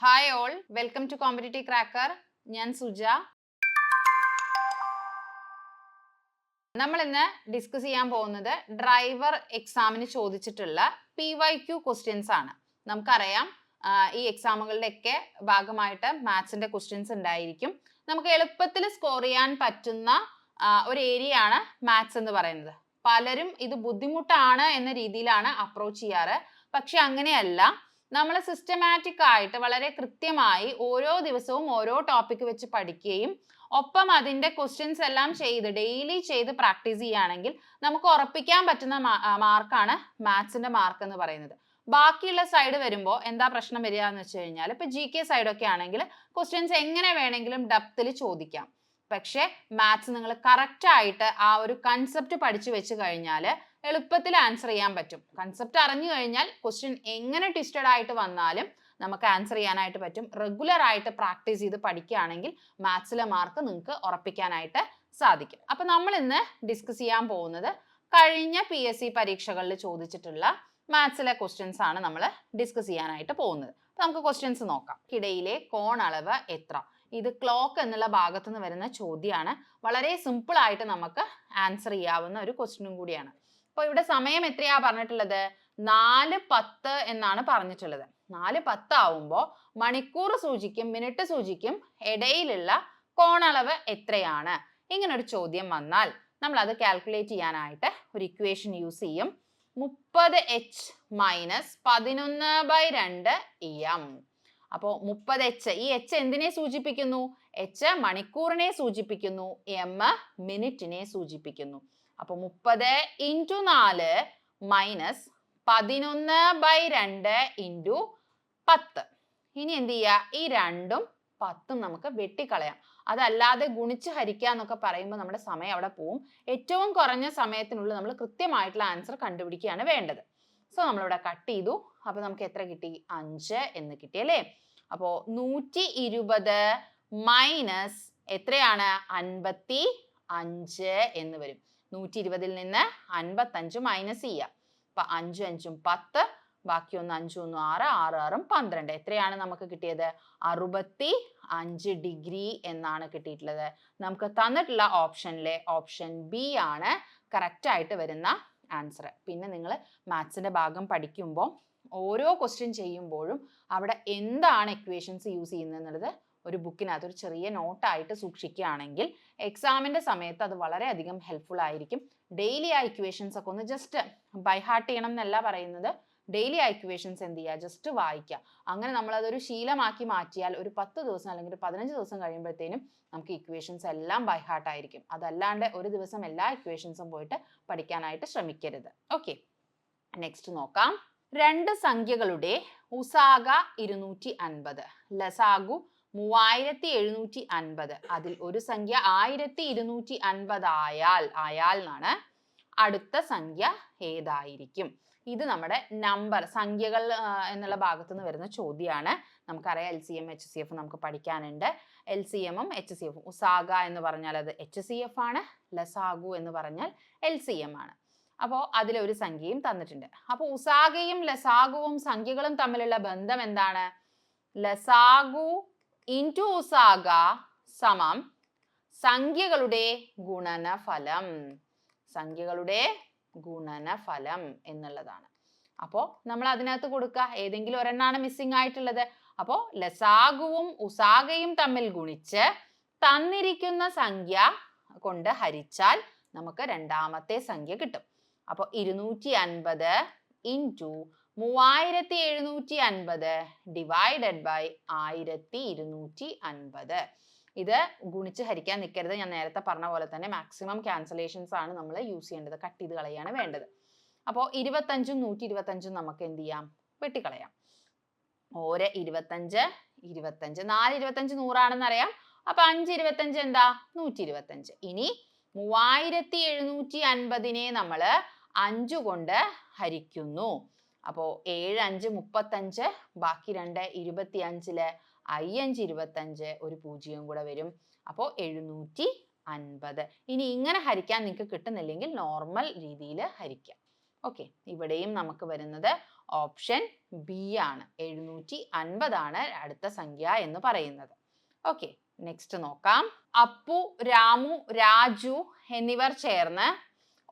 Hi all, welcome to competitive cracker. ഞാൻ സുജ. നമ്മൾ ഇന്ന് ഡിസ്കസ് ചെയ്യാൻ പോകുന്നത് ഡ്രൈവർ എക്സാമിന് ചോദിച്ചിട്ടുള്ള PYQ ക്വസ്റ്റ്യൻസ് ആണ്. നമുക്കറിയാം ഈ എക്സാമുകളുടെയൊക്കെ ഭാഗമായിട്ട് മാത്സിന്റെ ക്വസ്റ്റ്യൻസ് ഉണ്ടായിരിക്കും. നമുക്ക് എളുപ്പത്തിൽ സ്കോർ ചെയ്യാൻ പറ്റുന്ന ഒരു ഏരിയ ആണ് മാത്സ് എന്ന് പറയുന്നത്. പലരും ഇത് ബുദ്ധിമുട്ടാണ് എന്ന രീതിയിലാണ് അപ്രോച്ച് ചെയ്യാറ്. പക്ഷെ അങ്ങനെയല്ല. നമ്മൾ സിസ്റ്റമാറ്റിക് ആയിട്ട് വളരെ കൃത്യമായി ഓരോ ദിവസവും ഓരോ ടോപ്പിക് വെച്ച് പഠിക്കുകയും ഒപ്പം അതിന്റെ ക്വസ്റ്റ്യൻസ് എല്ലാം ചെയ്ത് ഡെയിലി ചെയ്ത് പ്രാക്ടീസ് ചെയ്യുകയാണെങ്കിൽ നമുക്ക് ഉറപ്പിക്കാൻ പറ്റുന്ന മാർക്കാണ് മാത്സിന്റെ മാർക്ക് എന്ന് പറയുന്നത്. ബാക്കിയുള്ള സൈഡ് വരുമ്പോൾ എന്താ പ്രശ്നം വരിക എന്ന് വെച്ച് കഴിഞ്ഞാൽ ഇപ്പൊ GK സൈഡൊക്കെ ആണെങ്കിൽ ക്വസ്റ്റ്യൻസ് എങ്ങനെ വേണമെങ്കിലും ഡെപ്തിൽ ചോദിക്കാം. പക്ഷെ മാത്സ് നിങ്ങൾ കറക്റ്റ് ആയിട്ട് ആ ഒരു കൺസെപ്റ്റ് പഠിച്ചു വെച്ച് കഴിഞ്ഞാൽ എളുപ്പത്തിൽ ആൻസർ ചെയ്യാൻ പറ്റും. കൺസെപ്റ്റ് അറിഞ്ഞു കഴിഞ്ഞാൽ ക്വസ്റ്റ്യൻ എങ്ങനെ ട്വിസ്റ്റഡ് ആയിട്ട് വന്നാലും നമുക്ക് ആൻസർ ചെയ്യാനായിട്ട് പറ്റും. റെഗുലർ ആയിട്ട് പ്രാക്ടീസ് ചെയ്ത് പഠിക്കുകയാണെങ്കിൽ മാത്സിലെ മാർക്ക് നിങ്ങൾക്ക് ഉറപ്പിക്കാനായിട്ട് സാധിക്കും. അപ്പൊ നമ്മൾ ഇന്ന് ഡിസ്കസ് ചെയ്യാൻ പോകുന്നത് കഴിഞ്ഞ PSC പരീക്ഷകളിൽ ചോദിച്ചിട്ടുള്ള മാത്സിലെ ക്വസ്റ്റ്യൻസ് ആണ് നമ്മൾ ഡിസ്കസ് ചെയ്യാനായിട്ട് പോകുന്നത്. നമുക്ക് ക്വസ്റ്റ്യൻസ് നോക്കാം. ഇടയിലെ കോണളവ് എത്ര? ഇത് ക്ലോക്ക് എന്നുള്ള ഭാഗത്ത് നിന്ന് വരുന്ന ചോദ്യമാണ്. വളരെ സിമ്പിൾ ആയിട്ട് നമുക്ക് ആൻസർ ചെയ്യാവുന്ന ഒരു ക്വസ്റ്റ്യനും കൂടിയാണ്. അപ്പോൾ ഇവിടെ സമയം എത്രയാ പറഞ്ഞിട്ടുള്ളത്? 4:10 എന്നാണ് പറഞ്ഞിട്ടുള്ളത്. 4:10 ആവുമ്പോൾ മണിക്കൂർ സൂചിക്കും മിനിറ്റ് സൂചിക്കും ഇടയിലുള്ള കോണളവ് എത്രയാണ്? ഇങ്ങനൊരു ചോദ്യം വന്നാൽ നമ്മൾ അത് കാൽക്കുലേറ്റ് ചെയ്യാനായിട്ട് ഒരു ഇക്വേഷൻ യൂസ് ചെയ്യും. 30h minus 11/2 EM. അപ്പോൾ 30h, ഈ h എന്തിനെ സൂചിപ്പിക്കുന്നു? h മണിക്കൂറിനെ സൂചിപ്പിക്കുന്നു, m മിനിറ്റിനെ സൂചിപ്പിക്കുന്നു. അപ്പോൾ 30 × 4 മൈനസ് 11/2 × 10. ഇനി എന്ത് ചെയ്യുക? ഈ 2ഉം 10ഉം നമുക്ക് വെട്ടിക്കളയാം. അതല്ലാതെ ഗുണിച്ച് ഹരിക്കുക എന്നൊക്കെ പറയുമ്പോൾ നമ്മുടെ സമയം അവിടെ പോവും. ഏറ്റവും കുറഞ്ഞ സമയത്തിനുള്ളിൽ നമ്മൾ കൃത്യമായിട്ടുള്ള ആൻസർ കണ്ടുപിടിക്കുകയാണ് വേണ്ടത്. സോ നമ്മളിവിടെ കട്ട് ചെയ്തു. അപ്പോൾ നമുക്ക് എത്ര കിട്ടി? 5 എന്ന് കിട്ടി അല്ലേ? അപ്പോൾ 120 മൈനസ് എത്രയാണ്? 55 എന്ന് വരും. 120ൽ നിന്ന് 55 മൈനസ് ചെയ്യുക. അപ്പൊ 5 5 10, ബാക്കി 1 5 1 6, 6 6 12. എത്രയാണ് നമുക്ക് കിട്ടിയത്? 65 ഡിഗ്രി എന്നാണ് കിട്ടിയിട്ടുള്ളത്. നമുക്ക് തന്നിട്ടുള്ള ഓപ്ഷനിലെ ഓപ്ഷൻ B ആണ് കറക്റ്റ് ആയിട്ട് വരുന്ന ആൻസർ. പിന്നെ നിങ്ങൾ മാത്സിന്റെ ഭാഗം പഠിക്കുമ്പോൾ ഓരോ ക്വസ്റ്റ്യൻ ചെയ്യുമ്പോഴും അവിടെ എന്താണ് ഇക്വേഷൻസ് യൂസ് ചെയ്യുന്നത് എന്നുള്ളത് ഒരു ബുക്കിനകത്ത് ഒരു ചെറിയ നോട്ടായിട്ട് സൂക്ഷിക്കുകയാണെങ്കിൽ എക്സാമിന്റെ സമയത്ത് അത് വളരെയധികം ഹെൽപ്ഫുൾ ആയിരിക്കും. ഡെയിലി ആ ഇക്വേഷൻസ് ഒക്കെ ഒന്ന് ജസ്റ്റ് ബൈ ഹാർട്ട് ചെയ്യണം എന്നല്ല പറയുന്നത്. ഡെയിലി ആ ഇക്വേഷൻസ് എന്ത് ചെയ്യുക? ജസ്റ്റ് വായിക്കുക. അങ്ങനെ നമ്മളതൊരു ശീലമാക്കി മാറ്റിയാൽ ഒരു 10 ദിവസം അല്ലെങ്കിൽ ഒരു 15 ദിവസം കഴിയുമ്പോഴത്തേനും നമുക്ക് ഇക്വേഷൻസ് എല്ലാം ബൈ ഹാർട്ട് ആയിരിക്കും. അതല്ലാണ്ട് ഒരു ദിവസം എല്ലാ ഇക്വേഷൻസും പോയിട്ട് പഠിക്കാനായിട്ട് ശ്രമിക്കരുത്. ഓക്കെ, നെക്സ്റ്റ് നോക്കാം. രണ്ട് സംഖ്യകളുടെ ഉസാഗ 250, ലസാഗു 3750. അതിൽ ഒരു സംഖ്യ 1250 ആയാൽ എന്നാണ്. അടുത്ത സംഖ്യ ഏതായിരിക്കും? ഇത് നമ്മുടെ നമ്പർ സംഖ്യകൾ എന്നുള്ള ഭാഗത്തു നിന്ന് വരുന്ന ചോദ്യമാണ്. നമുക്കറിയാം LCM HCF നമുക്ക് പഠിക്കാനുണ്ട്. LCM-ഉം HCF-ഉം. ഉസാഗ എന്ന് പറഞ്ഞാൽ അത് HCF ആണ്, ലസാഗു എന്ന് പറഞ്ഞാൽ LCM ആണ്. അപ്പോൾ അതിലൊരു സംഖ്യയും തന്നിട്ടുണ്ട്. അപ്പോൾ ഉസാഗയും ലസാഗുവും സംഖ്യകളും തമ്മിലുള്ള ബന്ധം എന്താണ്? ലസാഗു ഇൻറ്റു ഉസാഗ സമം സംഖ്യകളുടെ ഗുണനഫലം. സംഖ്യകളുടെ ഗുണനഫലം എന്നുള്ളതാണ്. അപ്പോൾ നമ്മൾ അതിനകത്ത് കൊടുക്കുക. ഏതെങ്കിലും ഒരെണ്ണാണ് മിസ്സിംഗ് ആയിട്ടുള്ളത്. അപ്പോൾ ലസാഗുവും ഉസാഗയും തമ്മിൽ ഗുണിച്ച് തന്നിരിക്കുന്ന സംഖ്യ കൊണ്ട് ഹരിച്ചാൽ നമുക്ക് രണ്ടാമത്തെ സംഖ്യ കിട്ടും. അപ്പോൾ 250 ഇൻറ്റു 3750 ഡിവൈഡഡ് ബൈ 1250. ഇത് ഗുണിച്ച് ഹരിക്കാൻ നിൽക്കരുത്. ഞാൻ നേരത്തെ പറഞ്ഞ പോലെ തന്നെ മാക്സിമം ക്യാൻസലേഷൻസ് ആണ് നമ്മൾ യൂസ് ചെയ്യേണ്ടത്. കട്ട് ചെയ്ത് കളയാണ് വേണ്ടത്. അപ്പോൾ 25ഉം 125ഉം നമുക്ക് എന്ത് ചെയ്യാം? വെട്ടിക്കളയാം. 25 25, 4 25 100 ആണെന്ന് അറിയാം. അപ്പൊ 5 25 എന്താ? 125. ഇനി 3750നെ നമ്മൾ 5 കൊണ്ട് ഹരിക്കുന്നു. അപ്പോൾ 7 5 35, ബാക്കി 2 25, 5 25, ഒരു 0 കൂടെ വരും. അപ്പോൾ 750. ഇനി ഇങ്ങനെ ഹരിക്കാൻ നിങ്ങൾക്ക് കിട്ടുന്നില്ലെങ്കിൽ നോർമൽ രീതിയിൽ ഹരിക്കാം. ഓക്കെ, ഇവിടെയും നമുക്ക് വരുന്നത് ഓപ്ഷൻ ബി ആണ്. 750 അടുത്ത സംഖ്യ എന്ന് പറയുന്നത്. ഓക്കെ, നെക്സ്റ്റ് നോക്കാം. അപ്പു, രാമു, രാജു എന്നിവർ ചേർന്ന്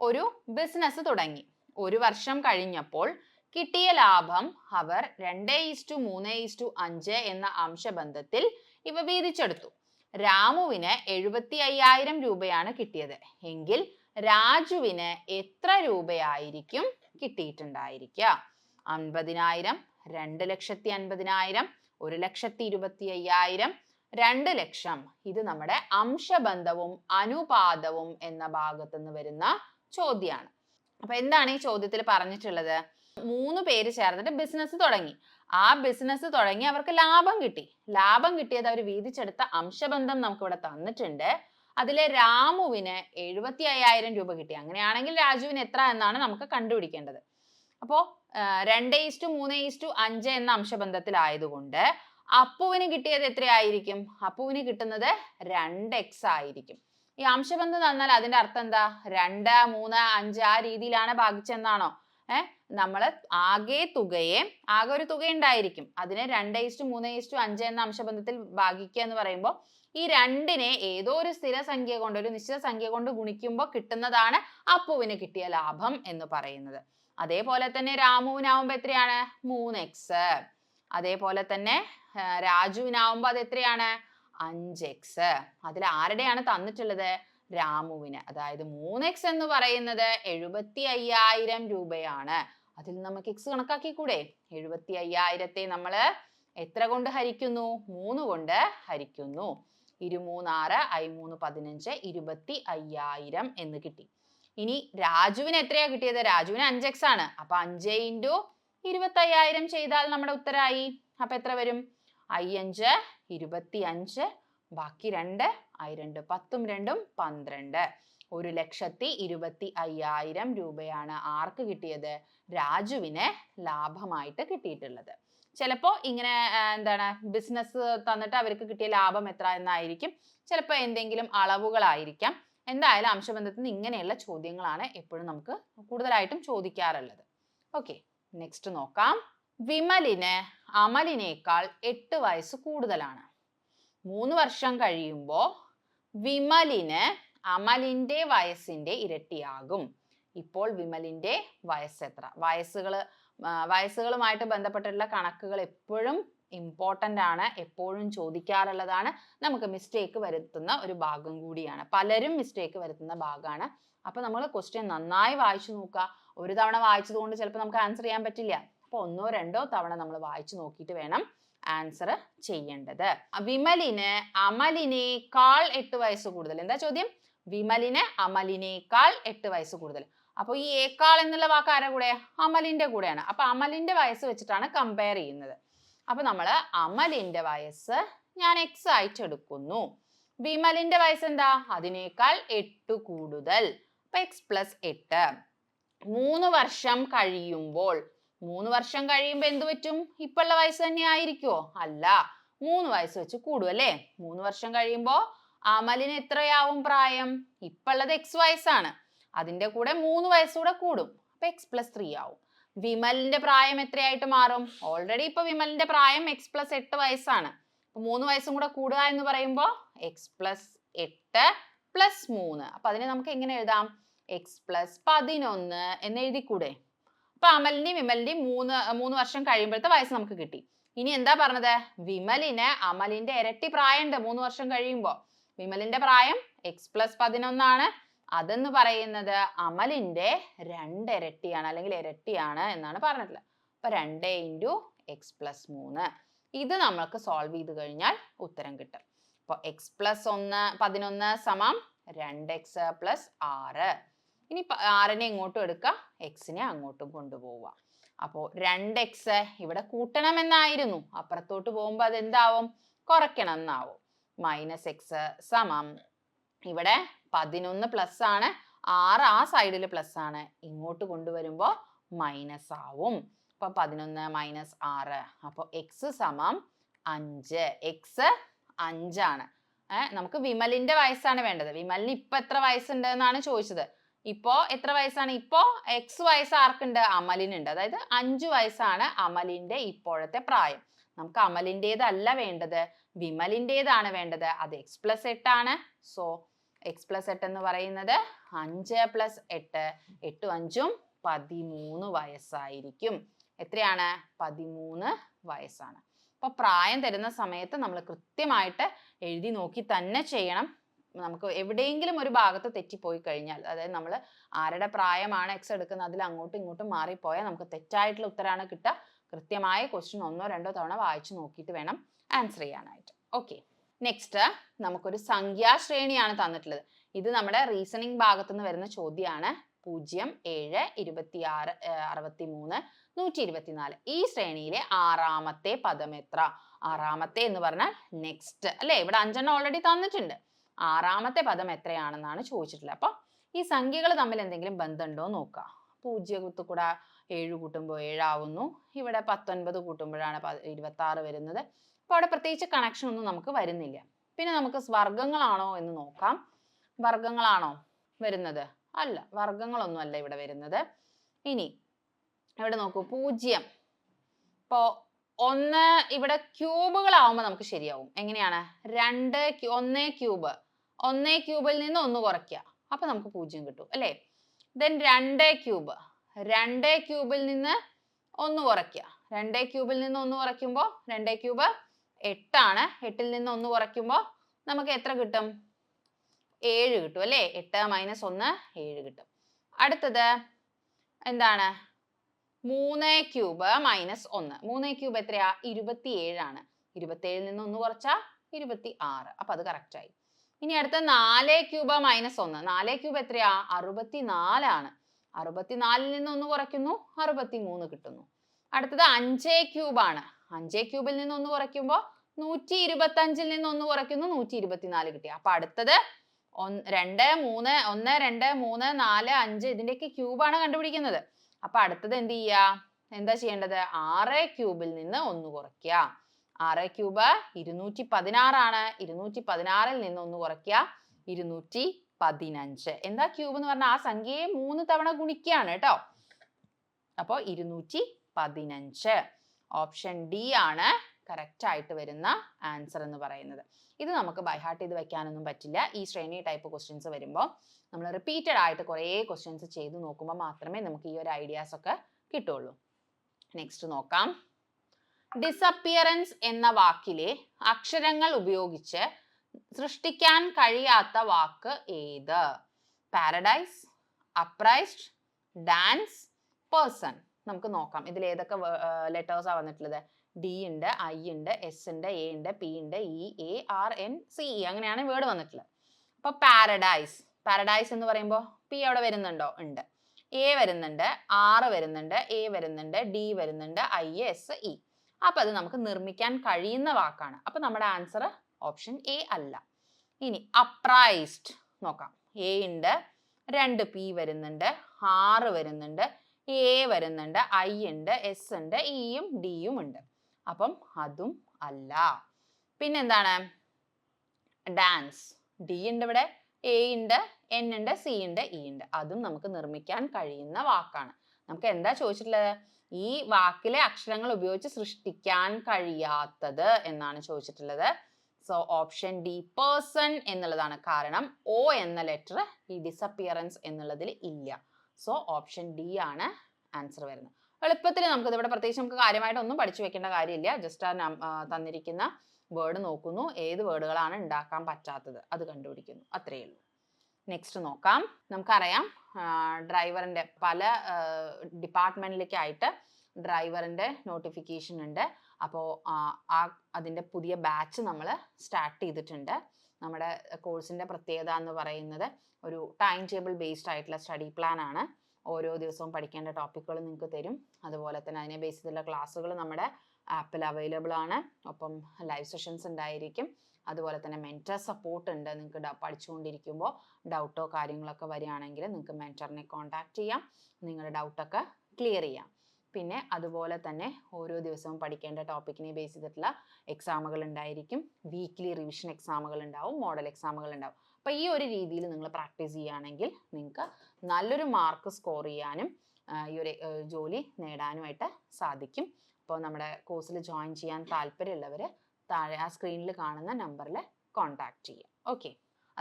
ഒരു ബിസിനസ് തുടങ്ങി. ഒരു വർഷം കഴിഞ്ഞപ്പോൾ കിട്ടിയ ലാഭം അവർ 2:3:5 എന്ന അംശബന്ധത്തിൽ ഇവ വീതിച്ചെടുത്തു. രാമുവിന് 75,000 രൂപയാണ് കിട്ടിയത് എങ്കിൽ രാജുവിന് എത്ര രൂപയായിരിക്കും കിട്ടിയിട്ടുണ്ടായിരിക്കുക? 50,000, 2,50,000, 1,25,000, 2 ലക്ഷം. ഇത് നമ്മുടെ അംശബന്ധവും അനുപാതവും എന്ന ഭാഗത്ത് നിന്ന് വരുന്ന ചോദ്യമാണ്. അപ്പൊ എന്താണ് ഈ ചോദ്യത്തിൽ പറഞ്ഞിട്ടുള്ളത്? 3 പേര് ചേർന്നിട്ട് ബിസിനസ് തുടങ്ങി. ആ ബിസിനസ് തുടങ്ങി അവർക്ക് ലാഭം കിട്ടി. ലാഭം കിട്ടിയത് അവർ വീതിച്ചെടുത്ത അംശബന്ധം നമുക്ക് ഇവിടെ തന്നിട്ടുണ്ട്. അതിലെ രാമുവിന് 75,000 രൂപ കിട്ടി. അങ്ങനെയാണെങ്കിൽ രാജുവിന് എത്ര എന്നാണ് നമുക്ക് കണ്ടുപിടിക്കേണ്ടത്. അപ്പോ 2:3:5 എന്ന അംശബന്ധത്തിലായതുകൊണ്ട് അപ്പുവിന് കിട്ടിയത് എത്രയായിരിക്കും? അപ്പുവിന് കിട്ടുന്നത് 2x ആയിരിക്കും. ഈ അംശബന്ധം തന്നാൽ അതിന്റെ അർത്ഥം എന്താ? 2, 3, 5 ആ രീതിയിലാണ് ഭാഗിച്ചെന്നാണോ? നമ്മള് ആകെ ഒരു തുക ഉണ്ടായിരിക്കും. അതിനെ 2:3:5 എന്ന അംശബന്ധത്തിൽ ഭാഗിക്കുക എന്ന് പറയുമ്പോൾ ഈ 2നെ ഏതോ ഒരു സ്ഥിരസംഖ്യ കൊണ്ട്, ഒരു നിശ്ചിത സംഖ്യ കൊണ്ട് ഗുണിക്കുമ്പോൾ കിട്ടുന്നതാണ് അപ്പുവിന് കിട്ടിയ ലാഭം എന്ന് പറയുന്നത്. അതേപോലെ തന്നെ രാമുവിനാവുമ്പോ എത്രയാണ്? 3x. അതേപോലെ തന്നെ രാജുവിനാവുമ്പോ അത് എത്രയാണ്? 5x. അതിൽ ആരുടെയാണ് തന്നിട്ടുള്ളത്? രാമുവിന്. അതായത് 3x എന്ന് പറയുന്നത് 75,000 രൂപയാണ്. അതിൽ നമുക്ക് x കണക്കാക്കിക്കൂടെ? 75,000ത്തെ നമ്മൾ എത്ര കൊണ്ട് ഹരിക്കുന്നു? 3 കൊണ്ട് ഹരിക്കുന്നു. 2 3 6, I 3 15, 25,000 എന്ന് കിട്ടി. ഇനി രാജുവിന് എത്രയാ കിട്ടിയത്? രാജുവിന് 5x ആണ്. അപ്പൊ 5 × 25,000 ചെയ്താൽ നമ്മുടെ ഉത്തരമായി. അപ്പൊ എത്ര വരും? I5 25, ബാക്കി 2, I2 10, 2 12. 1,25,000 രൂപയാണ് ആർക്ക് കിട്ടിയത്? രാജുവിന് ലാഭമായിട്ട് കിട്ടിയിട്ടുള്ളത്. ചിലപ്പോൾ ഇങ്ങനെ എന്താണ് ബിസിനസ് തന്നിട്ട് അവർക്ക് കിട്ടിയ ലാഭം എത്ര എന്നായിരിക്കും. ചിലപ്പോൾ എന്തെങ്കിലും അളവുകളായിരിക്കാം. എന്തായാലും അംശബന്ധത്തിൽ നിന്ന് ഇങ്ങനെയുള്ള ചോദ്യങ്ങളാണ് എപ്പോഴും നമുക്ക് കൂടുതലായിട്ടും ചോദിക്കാറുള്ളത്. ഓക്കെ, നെക്സ്റ്റ് നോക്കാം. വിമലിന് അമലിനേക്കാൾ 8 വയസ്സ് കൂടുതലാണ്. 3 വർഷം കഴിയുമ്പോൾ വിമലിന് അമലിന്റെ വയസ്സിന്റെ ഇരട്ടിയാകും. ഇപ്പോൾ വിമലിന്റെ വയസ്സ് എത്ര? വയസ്സുകളുമായിട്ട് ബന്ധപ്പെട്ടിട്ടുള്ള കണക്കുകൾ എപ്പോഴും ഇമ്പോർട്ടൻ്റ് ആണ്, എപ്പോഴും ചോദിക്കാറുള്ളതാണ്. നമുക്ക് മിസ്റ്റേക്ക് വരുത്തുന്ന ഒരു ഭാഗം കൂടിയാണ്. പലരും മിസ്റ്റേക്ക് വരുത്തുന്ന ഭാഗമാണ്. അപ്പൊ നമ്മൾ ക്വസ്റ്റ്യൻ നന്നായി വായിച്ചു നോക്കുക. ഒരു തവണ വായിച്ചത് കൊണ്ട് ചിലപ്പോൾ നമുക്ക് ആൻസർ ചെയ്യാൻ പറ്റില്ല. അപ്പൊ 1 or 2 തവണ നമ്മൾ വായിച്ചു നോക്കിയിട്ട് വേണം ആൻസർ ചെയ്യേണ്ടത്. വിമലിന് അമലിനേക്കാൾ 8 വയസ്സ് കൂടുതൽ. എന്താ ചോദ്യം? വിമലിന് അമലിനേക്കാൾ 8 വയസ്സ് കൂടുതൽ. അപ്പൊ ഈ ഏക്കാൾ എന്നുള്ള വാക്ക് ആരുടെ കൂടെ? അമലിന്റെ കൂടെയാണ്. അപ്പൊ അമലിന്റെ വയസ്സ് വെച്ചിട്ടാണ് കമ്പയർ ചെയ്യുന്നത്. അപ്പൊ നമ്മൾ അമലിന്റെ വയസ്സ് ഞാൻ x ആയിട്ട് എടുക്കുന്നു. വിമലിന്റെ വയസ്സ് എന്താ? അതിനേക്കാൾ 8 കൂടുതൽ. അപ്പൊ x + 8. 3 വർഷം കഴിയുമ്പോൾ എന്ത് പറ്റും? ഇപ്പോഴുള്ള വയസ്സ് തന്നെ ആയിരിക്കുമോ? അല്ല, 3 വയസ്സ് വെച്ച് കൂടും അല്ലേ? 3 വർഷം കഴിയുമ്പോൾ അമലിന് എത്രയാവും പ്രായം? ഇപ്പോഴുള്ളത് x വയസ്സാണ്. അതിന്റെ കൂടെ 3 വയസ്സൂടെ കൂടും. അപ്പൊ x + 3 ആവും. വിമലിന്റെ പ്രായം എത്രയായിട്ട് മാറും? ഓൾറെഡി ഇപ്പൊ വിമലിന്റെ പ്രായം x + 8 വയസ്സാണ്. 3 വയസ്സും കൂടെ കൂടുക എന്ന് പറയുമ്പോൾ x + 8 + 3. അപ്പൊ അതിനെ നമുക്ക് എങ്ങനെ എഴുതാം? x + 11 എന്ന് എഴുതിക്കൂടെ? അപ്പൊ അമലിന്റെയും വിമലിന്റെയും 3 വർഷം കഴിയുമ്പോഴത്തെ വയസ്സ് നമുക്ക് കിട്ടി. ഇനി എന്താ പറഞ്ഞത്? വിമലിന് അമലിന്റെ ഇരട്ടി പ്രായമുണ്ട് 3 വർഷം കഴിയുമ്പോൾ. വിമലിന്റെ പ്രായം x + 11 ആണ്. അതെന്ന് പറയുന്നത് അമലിന്റെ 2 ഇരട്ടിയാണ്, അല്ലെങ്കിൽ ഇരട്ടിയാണ് എന്നാണ് പറഞ്ഞിട്ടുള്ളത്. അപ്പൊ 2 × x + 3. ഇത് നമ്മൾക്ക് സോൾവ് ചെയ്ത് കഴിഞ്ഞാൽ ഉത്തരം കിട്ടും. അപ്പൊ x + 11 = 2x + 6. ഇനി 6നെ ഇങ്ങോട്ടും എടുക്കുക, xനെ അങ്ങോട്ടും കൊണ്ടുപോവുക. അപ്പോൾ 2x ഇവിടെ കൂട്ടണം എന്നായിരുന്നു. അപ്പുറത്തോട്ട് പോകുമ്പോൾ അത് എന്താവും? കുറയ്ക്കണം എന്നാവും. -x = ഇവിടെ 11 പ്ലസ് ആണ്, 6 ആ സൈഡിൽ പ്ലസ് ആണ്, ഇങ്ങോട്ട് കൊണ്ടുവരുമ്പോൾ മൈനസ് ആവും. അപ്പൊ 11 - 6. അപ്പൊ x = 5. x 5 ആണ്. നമുക്ക് വിമലിന്റെ വയസ്സാണ് വേണ്ടത്. വിമലിന് ഇപ്പൊ എത്ര വയസ്സുണ്ട് എന്നാണ് ചോദിച്ചത്. ഇപ്പോ എത്ര വയസ്സാണ്? ഇപ്പോ X വയസ്സ് ആർക്കുണ്ട്? അമലിനുണ്ട്. അതായത് 5 വയസ്സാണ് അമലിന്റെ ഇപ്പോഴത്തെ പ്രായം. നമുക്ക് അമലിൻ്റെതല്ല വേണ്ടത്, വിമലിൻ്റെതാണ് വേണ്ടത്. അത് X+8 ആണ്. സോ X+8 എന്ന് പറയുന്നത് 5+8, 8 5 13 വയസ്സായിരിക്കും. എത്രയാണ്? 13 വയസ്സാണ്. അപ്പോൾ പ്രായം തരുന്ന സമയത്ത് നമ്മൾ കൃത്യമായിട്ട് എഴുതി നോക്കി തന്നെ ചെയ്യണം. നമുക്ക് എവിടെയെങ്കിലും ഒരു ഭാഗത്ത് തെറ്റിപ്പോയി കഴിഞ്ഞാൽ, അതായത് നമ്മൾ ആരുടെ പ്രായമാണ് X എടുക്കുന്നത് അതിൽ അങ്ങോട്ടും ഇങ്ങോട്ടും മാറിപ്പോയാൽ നമുക്ക് തെറ്റായിട്ടുള്ള ഉത്തരമാണ് കിട്ടുക. കൃത്യമായ ക്വസ്റ്റ്യൻ 1 2 തവണ വായിച്ചു നോക്കിയിട്ട് വേണം ആൻസർ ചെയ്യാനായിട്ട്. ഓക്കെ, നെക്സ്റ്റ് നമുക്കൊരു സംഖ്യാശ്രേണിയാണ് തന്നിട്ടുള്ളത്. ഇത് നമ്മുടെ റീസണിങ് ഭാഗത്തു നിന്ന് വരുന്ന ചോദ്യമാണ്. 0 7 26 63 124 ഈ ശ്രേണിയിലെ ആറാമത്തെ പദം എത്ര? ആറാമത്തെ എന്ന് പറഞ്ഞാൽ നെക്സ്റ്റ് അല്ലേ? ഇവിടെ 5 ഓൾറെഡി തന്നിട്ടുണ്ട്. ആറാമത്തെ പദം എത്രയാണെന്നാണ് ചോദിച്ചിട്ടുള്ളത്. അപ്പൊ ഈ സംഖ്യകൾ തമ്മിൽ എന്തെങ്കിലും ബന്ധമുണ്ടോ എന്ന് നോക്കുക. 0 കൂടെ 7 കൂട്ടുമ്പോൾ 7 ആവുന്നു. ഇവിടെ 19 കൂട്ടുമ്പോഴാണ് 26 വരുന്നത്. അപ്പോൾ അവിടെ പ്രത്യേകിച്ച് കണക്ഷൻ ഒന്നും നമുക്ക് വരുന്നില്ല. പിന്നെ നമുക്ക് വർഗ്ഗങ്ങളാണോ എന്ന് നോക്കാം. വർഗ്ഗങ്ങളാണോ വരുന്നത്? അല്ല, വർഗ്ഗങ്ങളൊന്നും അല്ല ഇവിടെ വരുന്നത്. ഇനി ഇവിടെ നോക്കൂ, 0 ഇപ്പോ 1 ഇവിടെ ക്യൂബുകളാവുമ്പോൾ നമുക്ക് ശരിയാവും. എങ്ങനെയാണ്? 1 ക്യൂബ്, 1 ക്യൂബിൽ നിന്ന് 1 കുറയ്ക്കുക, അപ്പൊ നമുക്ക് 0 കിട്ടും അല്ലേ? ദെൻ 2 ക്യൂബ്, 2 ക്യൂബിൽ നിന്ന് 1 കുറയ്ക്കുക, 2 ക്യൂബിൽ നിന്ന് 1 കുറയ്ക്കുമ്പോൾ 2 ക്യൂബ് 8 ആണ്. 8ൽ നിന്ന് 1 കുറയ്ക്കുമ്പോൾ നമുക്ക് എത്ര കിട്ടും? 7 കിട്ടും അല്ലേ? 8 - 1 7 കിട്ടും. അടുത്തത് എന്താണ്? 3 ക്യൂബ് - 1. 3 ക്യൂബ് എത്രയാ? 27 ആണ്. 27ൽ നിന്ന് 1 കുറച്ചാൽ 26. അപ്പൊ അത് കറക്റ്റ് ആയി. ഇനി അടുത്ത 4 ക്യൂബ് - 1. 4 ക്യൂബ് എത്രയാ? 64 ആണ്. 64ൽ നിന്ന് 1 കുറയ്ക്കുന്നു, 63 കിട്ടുന്നു. അടുത്തത് 5 ക്യൂബ് ആണ്. 5 ക്യൂബിൽ നിന്ന് 1 കുറയ്ക്കുമ്പോൾ 125ൽ നിന്ന് 1 കുറയ്ക്കുന്നു, 124 കിട്ടി. അപ്പൊ അടുത്തത് 1 2 3 1 2 3 4 5 ഇതിന്റെയൊക്കെ ക്യൂബാണ് കണ്ടുപിടിക്കുന്നത്. അപ്പൊ അടുത്തത് എന്ത് ചെയ്യുക? എന്താ ചെയ്യേണ്ടത്? 6 ക്യൂബിൽ നിന്ന് 1 കുറയ്ക്കുക. 6 ക്യൂബ് 216 ആണ്. 216ൽ നിന്ന് 1 കുറയ്ക്കുക, 215. എന്താ ക്യൂബ് എന്ന് പറഞ്ഞാൽ ആ സംഖ്യയെ 3 തവണ ഗുണിക്കുകയാണ് കേട്ടോ. അപ്പോൾ 215. ഓപ്ഷൻ ഡി ആണ് കറക്റ്റ് ആയിട്ട് വരുന്ന ആൻസർ എന്ന് പറയുന്നത്. ഇത് നമുക്ക് ബൈ ഹാർട്ട് ചെയ്ത് വെക്കാനൊന്നും പറ്റില്ല. ഈ ശ്രേണി ടൈപ്പ് ക്വസ്റ്റ്യൻസ് വരുമ്പോൾ നമ്മൾ റിപ്പീറ്റഡ് ആയിട്ട് കുറേ ക്വസ്റ്റ്യൻസ് ചെയ്ത് നോക്കുമ്പോൾ മാത്രമേ നമുക്ക് ഈ ഒരു ഐഡിയാസ് ഒക്കെ കിട്ടുള്ളൂ. നെക്സ്റ്റ് നോക്കാം. ഡിസപ്പിയറൻസ് എന്ന വാക്കിലെ അക്ഷരങ്ങൾ ഉപയോഗിച്ച് സൃഷ്ടിക്കാൻ കഴിയാത്ത വാക്ക് ഏത്? Paradise, appraised, dance, person. നമുക്ക് നോക്കാം ഇതിൽ ഏതൊക്കെ ലെറ്റേഴ്സാ വന്നിട്ടുള്ളത്. ഡി ഉണ്ട്, ഐ ഉണ്ട്, എസ് ഉണ്ട്, എ ഉണ്ട്, പി ഉണ്ട്, E, A, R, N, C, E അങ്ങനെയാണ് വേർഡ് വന്നിട്ടുള്ളത്. അപ്പൊ പാരഡൈസ്, പാരഡൈസ് എന്ന് പറയുമ്പോൾ പി അവിടെ വരുന്നുണ്ടോ? ഉണ്ട്. എ വരുന്നുണ്ട്, ആർ വരുന്നുണ്ട്, എ വരുന്നുണ്ട്, ഡി വരുന്നുണ്ട്, ഐ, എസ്, ഇ. അപ്പൊ അത് നമുക്ക് നിർമ്മിക്കാൻ കഴിയുന്ന വാക്കാണ്. അപ്പൊ നമ്മുടെ ആൻസർ ഓപ്ഷൻ എ അല്ല. ഇനി അപ്രൈസ്ഡ് നോക്കാം. എ ഉണ്ട്, 2 പി വരുന്നുണ്ട്, ആർ വരുന്നുണ്ട്, എ വരുന്നുണ്ട്, ഐ ഉണ്ട്, എസ് ഉണ്ട്, ഇയും ഡിയും ഉണ്ട്. അപ്പം അതും അല്ല. പിന്നെന്താണ്? ഡാൻസ്. ഡി ഉണ്ട് ഇവിടെ, എ ഉണ്ട്, എൻ ഉണ്ട്, സി ഉണ്ട്, ഇ ഉണ്ട്. അതും നമുക്ക് നിർമ്മിക്കാൻ കഴിയുന്ന വാക്കാണ്. നമുക്ക് എന്താ ചോദിച്ചിട്ടുള്ളത്? ഈ വാക്കിലെ അക്ഷരങ്ങൾ ഉപയോഗിച്ച് സൃഷ്ടിക്കാൻ കഴിയാത്തത് എന്നാണ് ചോദിച്ചിട്ടുള്ളത്. സോ ഓപ്ഷൻ ഡി പേഴ്സൺ എന്നുള്ളതാണ്. കാരണം ഒ എന്ന ലെറ്റർ ഈ ഡിസപ്പിയറൻസ് എന്നുള്ളതിൽ ഇല്ല. സോ ഓപ്ഷൻ ഡി ആണ് ആൻസർ വരുന്നത്. എളുപ്പത്തിൽ നമുക്ക് ഇവിടെ പ്രത്യേകിച്ച് നമുക്ക് കാര്യമായിട്ട് ഒന്നും പഠിച്ചു വെക്കേണ്ട കാര്യമില്ല. ജസ്റ്റ് ആ തന്നിരിക്കുന്ന വേർഡ് നോക്കുന്നു, ഏത് വേർഡുകളാണ് ഉണ്ടാക്കാൻ പറ്റാത്തത് അത് കണ്ടുപിടിക്കുന്നു, അത്രയേ ഉള്ളൂ. നെക്സ്റ്റ് നോക്കാം. നമുക്കറിയാം ഡ്രൈവറിന്റെ പല ഡിപ്പാർട്ട്മെന്റിലേക്കായിട്ട് ഡ്രൈവറിന്റെ നോട്ടിഫിക്കേഷൻ ഉണ്ട്. അപ്പോൾ അതിന്റെ പുതിയ ബാച്ച് നമ്മൾ സ്റ്റാർട്ട് ചെയ്തിട്ടുണ്ട്. നമ്മുടെ കോഴ്സിന്റെ പ്രത്യേകത എന്ന് പറയുന്നത് ഒരു ടൈം ടേബിൾ ബേസ്ഡ് ആയിട്ടുള്ള സ്റ്റഡി പ്ലാൻ ആണ്. ഓരോ ദിവസവും പഠിക്കേണ്ട ടോപ്പിക്കുകൾ നിങ്ങൾക്ക് തരും. അതുപോലെ തന്നെ അതിനെ ബേസ് ചെയ്തുള്ള ക്ലാസ്സുകൾ നമ്മുടെ ആപ്പിൽ അവൈലബിൾ ആണ്. ഒപ്പം ലൈവ് സെഷൻസ് ഉണ്ടായിരിക്കും. അതുപോലെ തന്നെ മെൻറ്റർ സപ്പോർട്ട് ഉണ്ട്. നിങ്ങൾക്ക് പഠിച്ചുകൊണ്ടിരിക്കുമ്പോൾ ഡൗട്ടോ കാര്യങ്ങളൊക്കെ വരികയാണെങ്കിൽ നിങ്ങൾക്ക് മെൻറ്ററിനെ കോൺടാക്ട് ചെയ്യാം, നിങ്ങളുടെ ഡൗട്ടൊക്കെ ക്ലിയർ ചെയ്യാം. പിന്നെ അതുപോലെ തന്നെ ഓരോ ദിവസവും പഠിക്കേണ്ട ടോപ്പിക്കിനെ ബേസ് ചെയ്തിട്ടുള്ള എക്സാമുകൾ ഉണ്ടായിരിക്കും. വീക്ക്ലി റിവിഷൻ എക്സാമുകൾ ഉണ്ടാവും, മോഡൽ എക്സാമുകൾ ഉണ്ടാവും. അപ്പോൾ ഈ ഒരു രീതിയിൽ നിങ്ങൾ പ്രാക്ടീസ് ചെയ്യുകയാണെങ്കിൽ നിങ്ങൾക്ക് നല്ലൊരു മാർക്ക് സ്കോർ ചെയ്യാനും ഈ ഒരു ജോലി നേടാനുമായിട്ട് സാധിക്കും. അപ്പോൾ നമ്മുടെ കോഴ്സിൽ ജോയിൻ ചെയ്യാൻ താല്പര്യമുള്ളവർ താഴെ ആ സ്ക്രീനിൽ കാണുന്ന നമ്പറിൽ കോൺടാക്ട് ചെയ്യുക. ഓക്കെ.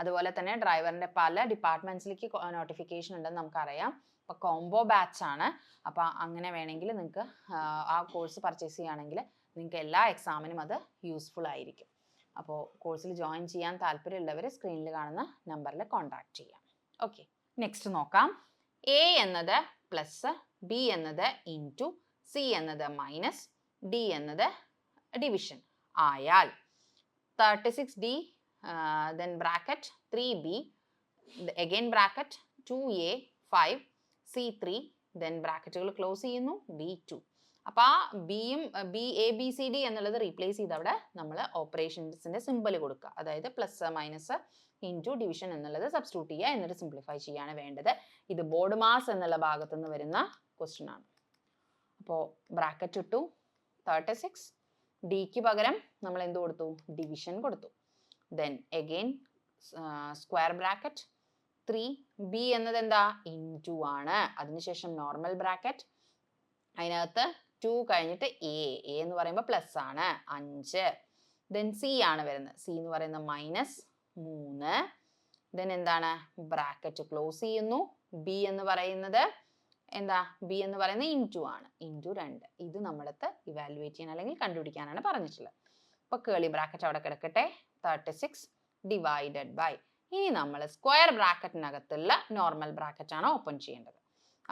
അതുപോലെ തന്നെ ഡ്രൈവറിൻ്റെ പല ഡിപ്പാർട്ട്മെൻറ്റ്സിലേക്ക് നോട്ടിഫിക്കേഷൻ ഉണ്ടെന്ന് നമുക്കറിയാം. അപ്പോൾ കോംബോ ബാച്ച് ആണ്. അപ്പോൾ അങ്ങനെ വേണമെങ്കിൽ നിങ്ങൾക്ക് ആ കോഴ്സ് പർച്ചേസ് ചെയ്യുകയാണെങ്കിൽ നിങ്ങൾക്ക് എല്ലാ എക്സാമിനും അത് യൂസ്ഫുൾ ആയിരിക്കും. അപ്പോൾ കോഴ്സിൽ ജോയിൻ ചെയ്യാൻ താല്പര്യമുള്ളവർ സ്ക്രീനിൽ കാണുന്ന നമ്പറിൽ കോൺടാക്ട് ചെയ്യാം. ഓക്കെ. നെക്സ്റ്റ് നോക്കാം. എ എന്നത് പ്ലസ്, ബി എന്നത് ഇൻറ്റു, സി എന്നത് മൈനസ്, ഡി എന്നത് ഡിവിഷൻ ആയാൽ 36D then bracket 3B again bracket 2A 5 C3 then ബ്രാക്കറ്റുകൾ ക്ലോസ് ചെയ്യുന്നു B2. അപ്പോൾ ആ ബിയും ABCD എന്നുള്ളത് റീപ്ലേസ് ചെയ്ത് അവിടെ നമ്മൾ ഓപ്പറേഷൻസിന്റെ സിമ്പിൾ കൊടുക്കുക. അതായത് പ്ലസ് മൈനസ് ഇൻറ്റു ഡിവിഷൻ എന്നുള്ളത് സബ്സ്റ്റിറ്റ്യൂട്ട് ചെയ്യുക, എന്നിട്ട് സിംപ്ലിഫൈ ചെയ്യാണ് വേണ്ടത്. ഇത് ബോർഡ് മാസ് എന്നുള്ള ഭാഗത്തു നിന്ന് വരുന്ന ക്വസ്റ്റ്യൻ ആണ്. അപ്പോൾ ബ്രാക്കറ്റ് ഇട്ടു 36, ഡിക്ക് പകരം നമ്മൾ എന്ത് കൊടുത്തു? ഡിവിഷൻ കൊടുത്തു. Then again square bracket 3B എന്നത് എന്താ? ഇൻറ്റു ആണ്. അതിനുശേഷം നോർമൽ ബ്രാക്കറ്റ്, അതിനകത്ത് 2 കഴിഞ്ഞിട്ട് എ എന്ന് പറയുമ്പോൾ പ്ലസ് ആണ് 5. ദെൻ സി ആണ് വരുന്നത്. സി എന്ന് പറയുന്നത് മൈനസ് 3. ദെൻ എന്താണ്? ബ്രാക്കറ്റ് ക്ലോസ് ചെയ്യുന്നു. ബി എന്ന് പറയുന്നത് എന്താ? ബി എന്ന് പറയുന്നത് ഇൻറ്റു ആണ്, ഇൻറ്റു 2. ഇത് നമ്മളടുത്ത് ഇവാലുവേറ്റ് ചെയ്യാൻ അല്ലെങ്കിൽ കണ്ടുപിടിക്കാനാണ് പറഞ്ഞിട്ടുള്ളത്. അപ്പോൾ കേളി ബ്രാക്കറ്റ് അവിടെ കിടക്കട്ടെ. 36 ഡിവൈഡഡ് ബൈ, ഇനി നമ്മൾ സ്ക്വയർ ബ്രാക്കറ്റിനകത്തുള്ള നോർമൽ ബ്രാക്കറ്റ് ആണ് ഓപ്പൺ ചെയ്യേണ്ടത്.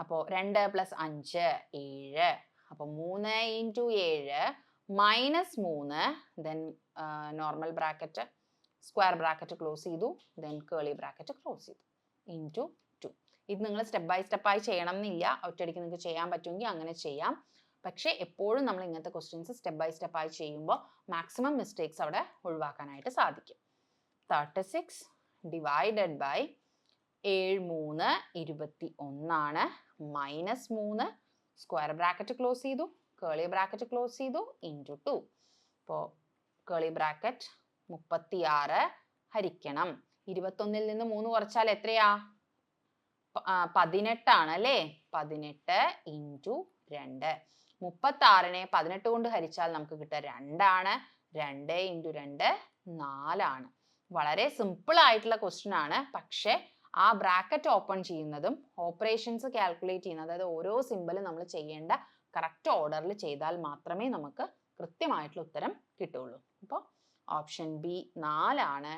അപ്പോൾ 2 + 5 7. അപ്പോൾ 3 × 7 minus 3. Then normal bracket square bracket close ചെയ്തു. ദെൻ കേളി ബ്രാക്കറ്റ് ക്ലോസ് ചെയ്തു ഇൻറ്റു 2. ഇത് നിങ്ങൾ സ്റ്റെപ്പ് ബൈ സ്റ്റെപ്പായി ചെയ്യണം എന്നില്ല. ഒറ്റയടിക്ക് നിങ്ങൾക്ക് ചെയ്യാൻ പറ്റുമെങ്കിൽ അങ്ങനെ ചെയ്യാം. പക്ഷേ എപ്പോഴും നമ്മൾ ഇങ്ങനത്തെ ക്വസ്റ്റ്യൻസ് സ്റ്റെപ്പ് ബൈ സ്റ്റെപ്പായി ചെയ്യുമ്പോൾ മാക്സിമം മിസ്റ്റേക്സ് അവിടെ ഒഴിവാക്കാനായിട്ട് സാധിക്കും. 36 divided by 7 3 21 minus 3 square bracket close ചെയ്തു, കേളി ബ്രാക്കറ്റ് ക്ലോസ് ചെയ്തു ഇൻറ്റു 2. അപ്പോൾ കേളി ബ്രാക്കറ്റ് 36 ഹരിക്കണം 21-ൽ നിന്ന് 3 കുറച്ചാൽ എത്രയാ? 18 ആണ് അല്ലേ? 18 ഇൻറ്റു 2. 36-നെ 18 കൊണ്ട് ഹരിച്ചാൽ നമുക്ക് കിട്ടുക 2 ആണ്. 2 ഇൻറ്റു 2 4 ആണ്. വളരെ സിമ്പിൾ ആയിട്ടുള്ള ക്വസ്റ്റ്യൻ ആണ്. പക്ഷേ ആ ബ്രാക്കറ്റ് ഓപ്പൺ ചെയ്യുന്നതും ഓപ്പറേഷൻസ് കാൽക്കുലേറ്റ് ചെയ്യുന്നത്, അതായത് ഓരോ സിമ്പിളും നമ്മൾ ചെയ്യേണ്ട കറക്റ്റ് ഓർഡറിൽ ചെയ്താൽ മാത്രമേ നമുക്ക് കൃത്യമായിട്ടുള്ള ഉത്തരം കിട്ടുള്ളൂ. അപ്പോൾ ഓപ്ഷൻ ബി 4 ആണ്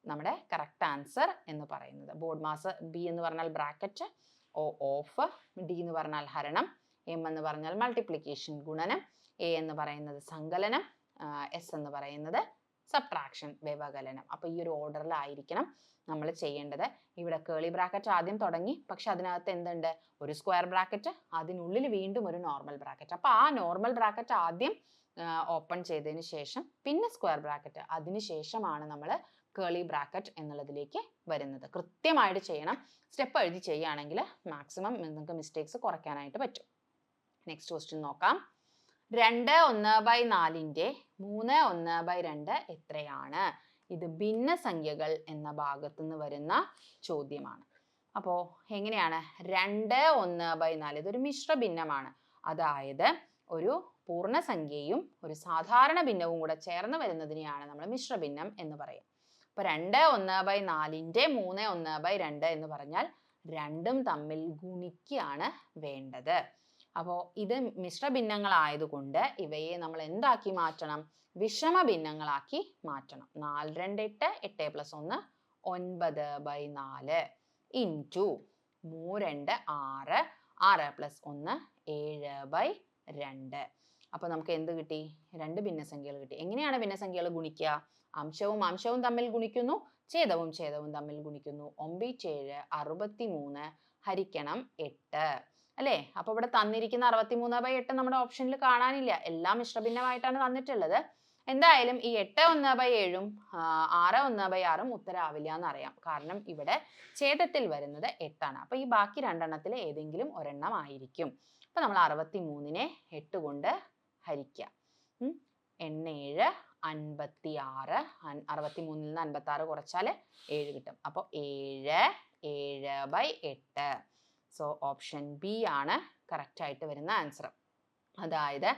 നമ്മുടെ കറക്റ്റ് ആൻസർ എന്ന് പറയുന്നത്. ബോർഡ് മാസ് ബി എന്ന് പറഞ്ഞാൽ ബ്രാക്കറ്റ്, ഒ ഓഫ്, ഡി എന്ന് പറഞ്ഞാൽ ഹരണം, എം എന്ന് പറഞ്ഞാൽ മൾട്ടിപ്ലിക്കേഷൻ ഗുണനം, എ എന്ന് പറയുന്നത് സങ്കലനം, എസ് എന്ന് പറയുന്നത് സബ്ട്രാക്ഷൻ വ്യവകലനം. അപ്പോൾ ഈ ഒരു ഓർഡറിലായിരിക്കണം നമ്മൾ ചെയ്യേണ്ടത്. ഇവിടെ കേളി ബ്രാക്കറ്റ് ആദ്യം തുടങ്ങി, പക്ഷെ അതിനകത്ത് എന്തുണ്ട്? ഒരു സ്ക്വയർ ബ്രാക്കറ്റ്, അതിനുള്ളിൽ വീണ്ടും ഒരു നോർമൽ ബ്രാക്കറ്റ്. അപ്പോൾ ആ നോർമൽ ബ്രാക്കറ്റ് ആദ്യം ഓപ്പൺ ചെയ്തതിന് ശേഷം പിന്നെ സ്ക്വയർ ബ്രാക്കറ്റ്, അതിനുശേഷമാണ് നമ്മൾ കേളി ബ്രാക്കറ്റ് എന്നുള്ളതിലേക്ക് വരുന്നത്. കൃത്യമായിട്ട് ചെയ്യണം. സ്റ്റെപ്പ് എഴുതി ചെയ്യുകയാണെങ്കിൽ മാക്സിമം നിങ്ങൾക്ക് മിസ്റ്റേക്സ് കുറയ്ക്കാനായിട്ട് പറ്റും. നെക്സ്റ്റ് ക്വസ്റ്റ്യൻ നോക്കാം. 2 1/4 3 1/2 എത്രയാണ്? ഇത് ഭിന്നസംഖ്യകൾ എന്ന ഭാഗത്തു നിന്ന് വരുന്ന ചോദ്യമാണ്. അപ്പോൾ എങ്ങനെയാണ്? 2 1/4 ഇതൊരു മിശ്ര ഭിന്നമാണ്. അതായത് ഒരു പൂർണ്ണസംഖ്യയും ഒരു സാധാരണ ഭിന്നവും കൂടെ ചേർന്ന് വരുന്നതിനെയാണ് നമ്മൾ മിശ്രഭിന്നം എന്ന് പറയും. അപ്പോൾ 2 1/4 3 1/2 എന്ന് പറഞ്ഞാൽ രണ്ടും തമ്മിൽ ഗുണിക്കുകയാണ് വേണ്ടത്. അപ്പോൾ ഇത് മിശ്രഭിന്നങ്ങളായതുകൊണ്ട് ഇവയെ നമ്മൾ എന്താക്കി മാറ്റണം? വിഷമ ഭിന്നങ്ങളാക്കി മാറ്റണം. 4 2 8 8 + 1 9/4 ഇൻറ്റു 3 2 6 6 + 1 7/2. അപ്പോൾ നമുക്ക് എന്ത് കിട്ടി? 2 ഭിന്നസംഖ്യകൾ കിട്ടി. എങ്ങനെയാണ് ഭിന്നസംഖ്യകൾ ഗുണിക്കുക? അംശവും അംശവും തമ്മിൽ ഗുണിക്കുന്നു, ഛേദവും ഛേദവും തമ്മിൽ ഗുണിക്കുന്നു. 9 7 63 ഹരിക്കണം 8 അല്ലേ? അപ്പോൾ ഇവിടെ തന്നിരിക്കുന്ന 63/8 നമ്മുടെ ഓപ്ഷനിൽ കാണാനില്ല. എല്ലാം മിശ്രഭിന്നമായിട്ടാണ് തന്നിട്ടുള്ളത്. എന്തായാലും ഈ 8 1/7 6 1/6 ഉത്തരാവില്ല എന്നറിയാം. കാരണം ഇവിടെ ഛേദത്തിൽ വരുന്നത് 8 ആണ്. അപ്പോൾ ഈ ബാക്കി രണ്ടെണ്ണത്തിൽ ഏതെങ്കിലും ഒരെണ്ണം ആയിരിക്കും. അപ്പോൾ നമ്മൾ 63-നെ 8 കൊണ്ട് ഹരിക്കുക. 8 7 56. 63 നിന്ന് 56 കുറച്ചാൽ 7 കിട്ടും. അപ്പോൾ 7 7/8. സോ ഓപ്ഷൻ ബി ആണ് കറക്റ്റ് ആയിട്ട് വരുന്ന ആൻസർ. അതായത്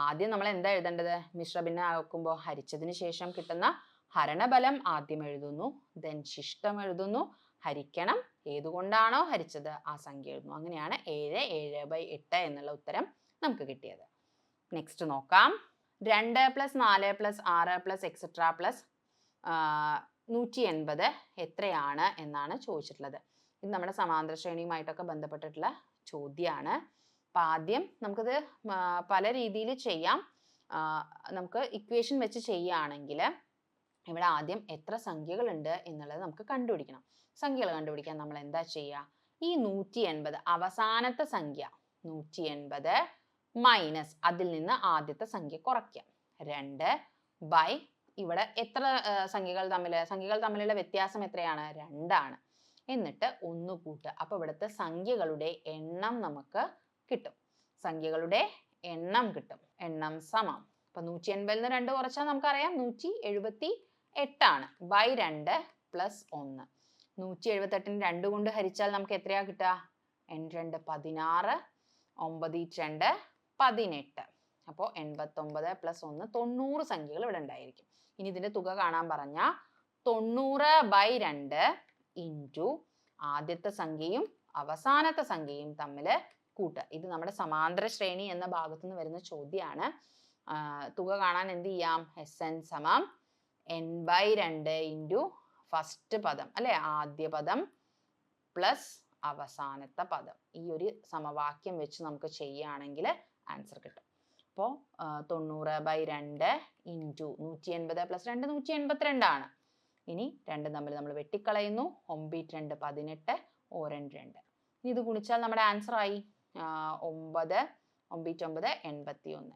ആദ്യം നമ്മൾ എന്താ എഴുതേണ്ടത്? മിശ്രഭിന്നം ആക്കുമ്പോൾ ഹരിച്ചതിന് ശേഷം കിട്ടുന്ന ഹരണഫലം ആദ്യം എഴുതുന്നു, ദെൻ ശിഷ്ടം എഴുതുന്നു, ഹരിക്കണം ഏതുകൊണ്ടാണോ ഹരിച്ചത് ആ സംഖ്യ എഴുതുന്നു. അങ്ങനെയാണ് 7 7/8 എന്നുള്ള ഉത്തരം നമുക്ക് കിട്ടിയത്. നെക്സ്റ്റ് നോക്കാം. 2 + 4 + 6 + എക്സെട്ര പ്ലസ് 180 എത്രയാണ് എന്നാണ് ചോദിച്ചിട്ടുള്ളത്. ഇത് നമ്മുടെ സമാന്തര ശ്രേണിയുമായിട്ടൊക്കെ ബന്ധപ്പെട്ടിട്ടുള്ള ചോദ്യമാണ്. അപ്പം ആദ്യം നമുക്കത് പല രീതിയിൽ ചെയ്യാം. നമുക്ക് ഇക്വേഷൻ വെച്ച് ചെയ്യുകയാണെങ്കിൽ ഇവിടെ ആദ്യം എത്ര സംഖ്യകളുണ്ട് എന്നുള്ളത് നമുക്ക് കണ്ടുപിടിക്കണം. സംഖ്യകൾ കണ്ടുപിടിക്കാൻ നമ്മൾ എന്താ ചെയ്യുക? ഈ 180 അവസാനത്തെ സംഖ്യ 180 മൈനസ് അതിൽ നിന്ന് ആദ്യത്തെ സംഖ്യ കുറയ്ക്കുക. 2 ഇവിടെ എത്ര സംഖ്യകൾ തമ്മിലുള്ള വ്യത്യാസം എത്രയാണ്? 2 ആണ്. എന്നിട്ട് 1 കൂട്ടുക. അപ്പോൾ ഇവിടുത്തെ സംഖ്യകളുടെ എണ്ണം നമുക്ക് കിട്ടും. സംഖ്യകളുടെ എണ്ണം കിട്ടും. എണ്ണം സമം. അപ്പൊ 180 ൽ നിന്ന് 2 കുറച്ചാൽ നമുക്കറിയാം 178 ആണ്. 2 + 1. 178 2 കൊണ്ട് ഹരിച്ചാൽ നമുക്ക് എത്രയാ കിട്ടുക? 2 16, 9 2 18. അപ്പോൾ 89 + 1 90 സംഖ്യകൾ ഇവിടെ ഉണ്ടായിരിക്കും. ഇനി ഇതിന്റെ തുക കാണാൻ പറഞ്ഞാൽ 90/2 ഇൻറ്റു ആദ്യത്തെ സംഖ്യയും അവസാനത്തെ സംഖ്യയും തമ്മിൽ കൂട്ടുക. ഇത് നമ്മുടെ സമാന്തര ശ്രേണി എന്ന ഭാഗത്തു നിന്ന് വരുന്ന ചോദ്യമാണ്. തുക കാണാൻ എന്ത് ചെയ്യാം? SN = n/2 ഇൻറ്റു ഫസ്റ്റ് പദം അല്ലെ, ആദ്യ പദം പ്ലസ് അവസാനത്തെ പദം. ഈ ഒരു സമവാക്യം വെച്ച് നമുക്ക് ചെയ്യുകയാണെങ്കിൽ ആൻസർ കിട്ടും. അപ്പോൾ 90/2 ഇൻറ്റു 180 + 2 182 ആണ്. ഇനി രണ്ടും തമ്മിൽ നമ്മൾ വെട്ടിക്കളയുന്നു. 9 2 18, 2 2. ഇനി ഇത് ഗുണിച്ചാൽ നമ്മുടെ ആൻസർ ആയി 9 9 81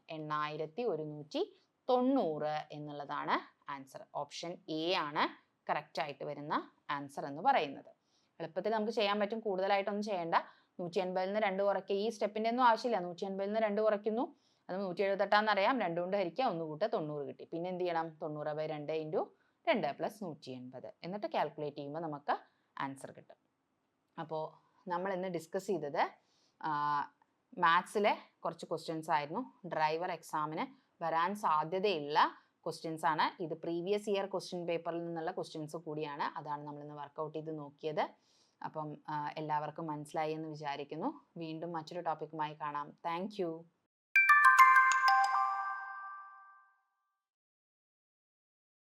8190 എന്നുള്ളതാണ് ആൻസർ. ഓപ്ഷൻ എ ആണ് കറക്റ്റ് ആയിട്ട് വരുന്ന ആൻസർ എന്ന് പറയുന്നത്. എളുപ്പത്തിൽ നമുക്ക് ചെയ്യാൻ പറ്റും, കൂടുതലായിട്ടൊന്നും ചെയ്യേണ്ട. 180 നിന്ന് 2 കുറയ്ക്കുക. ഈ സ്റ്റെപ്പിന്റെ ഒന്നും ആവശ്യമില്ല. 180 നിന്ന് 2 കുറയ്ക്കുന്നു, അത് 178 അറിയാം. 2 കൊണ്ട് ഹരിക്കുക, 1 കൂട്ടുക, 90 കിട്ടി. പിന്നെ എന്ത് ചെയ്യണം? 90/2 ഇൻറ്റു 2 + 180 എന്നിട്ട് കാൽക്കുലേറ്റ് ചെയ്യുമ്പോൾ നമുക്ക് ആൻസർ കിട്ടും. അപ്പോൾ നമ്മൾ ഇന്ന് ഡിസ്കസ് ചെയ്തത് മാത്സിലെ കുറച്ച് ക്വസ്റ്റ്യൻസ് ആയിരുന്നു. ഡ്രൈവർ എക്സാമിന് വരാൻ സാധ്യതയുള്ള ക്വസ്റ്റ്യൻസ് ആണ്. ഇത് പ്രീവിയസ് ഇയർ ക്വസ്റ്റ്യൻ പേപ്പറിൽ നിന്നുള്ള ക്വസ്റ്റ്യൻസ് കൂടിയാണ്. അതാണ് നമ്മൾ ഇന്ന് വർക്കൗട്ട് ചെയ്ത് നോക്കിയത്. അപ്പം എല്ലാവർക്കും മനസ്സിലായി എന്ന് വിചാരിക്കുന്നു. വീണ്ടും മറ്റൊരു ടോപ്പിക്കുമായി കാണാം. താങ്ക്